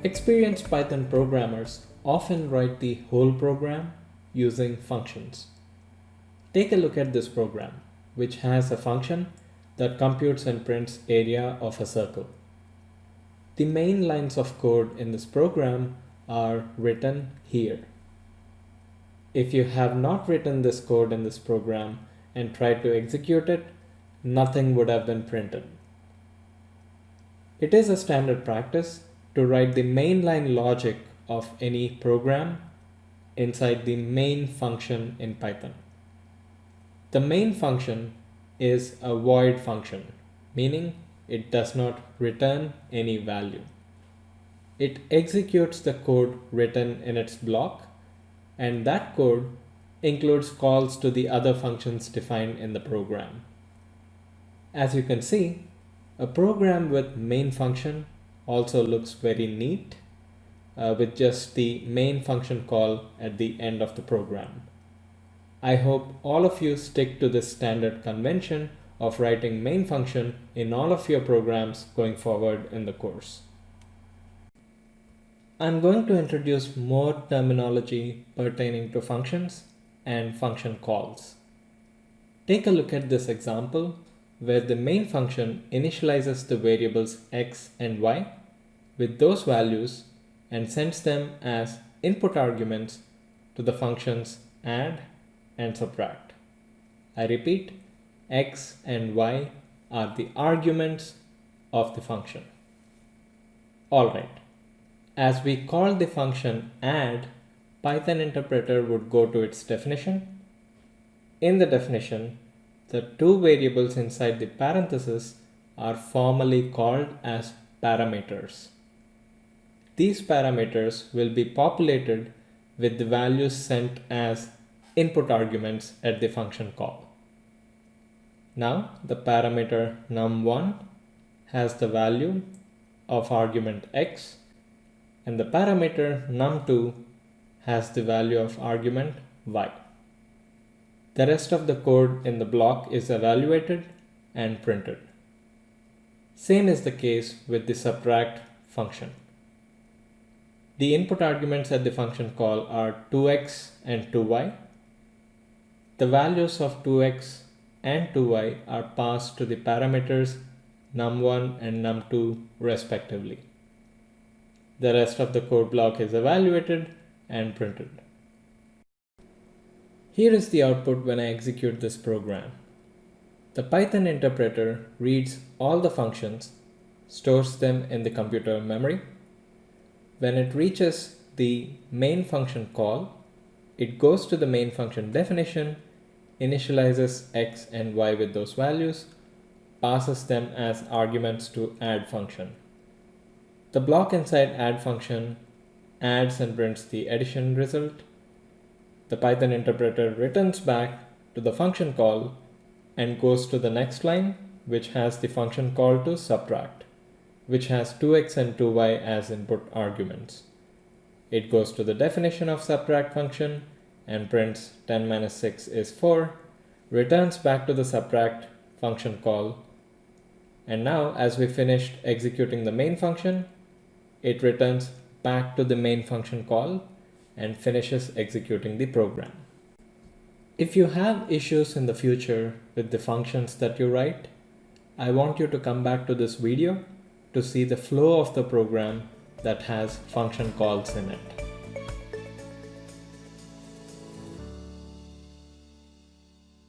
Experienced Python programmers often write the whole program using functions. Take a look at this program, which has a function that computes and prints area of a circle. The main lines of code in this program are written here. If you have not written this code in this program and tried to execute it, nothing would have been printed. It is a standard practice to write the mainline logic of any program inside the main function in Python. The main function is a void function, meaning it does not return any value. It executes the code written in its block, and that code includes calls to the other functions defined in the program. As you can see, a program with main function also looks very neat with just the main function call at the end of the program. I hope all of you stick to this standard convention of writing main function in all of your programs going forward in the course. I'm going to introduce more terminology pertaining to functions and function calls. Take a look at this example where the main function initializes the variables x and y with those values and sends them as input arguments to the functions add and subtract. I repeat, x and y are the arguments of the function. Alright, as we call the function add, Python interpreter would go to its definition. In the definition, the two variables inside the parenthesis are formally called as parameters. These parameters will be populated with the values sent as input arguments at the function call. Now the parameter num1 has the value of argument x, and the parameter num2 has the value of argument y. The rest of the code in the block is evaluated and printed. Same is the case with the subtract function. The input arguments at the function call are 2x and 2y. The values of 2x and 2y are passed to the parameters num1 and num2 respectively. The rest of the code block is evaluated and printed. Here is the output when I execute this program. The Python interpreter reads all the functions, stores them in the computer memory. When it reaches the main function call, it goes to the main function definition, initializes x and y with those values, passes them as arguments to add function. The block inside add function adds and prints the addition result. The Python interpreter returns back to the function call and goes to the next line, which has the function call to subtract, which has 2x and 2y as input arguments. It goes to the definition of subtract function and prints 10 minus 6 is 4, returns back to the subtract function call, and now as we finished executing the main function, it returns back to the main function call and finishes executing the program. If you have issues in the future with the functions that you write, I want you to come back to this video to see the flow of the program that has function calls in it.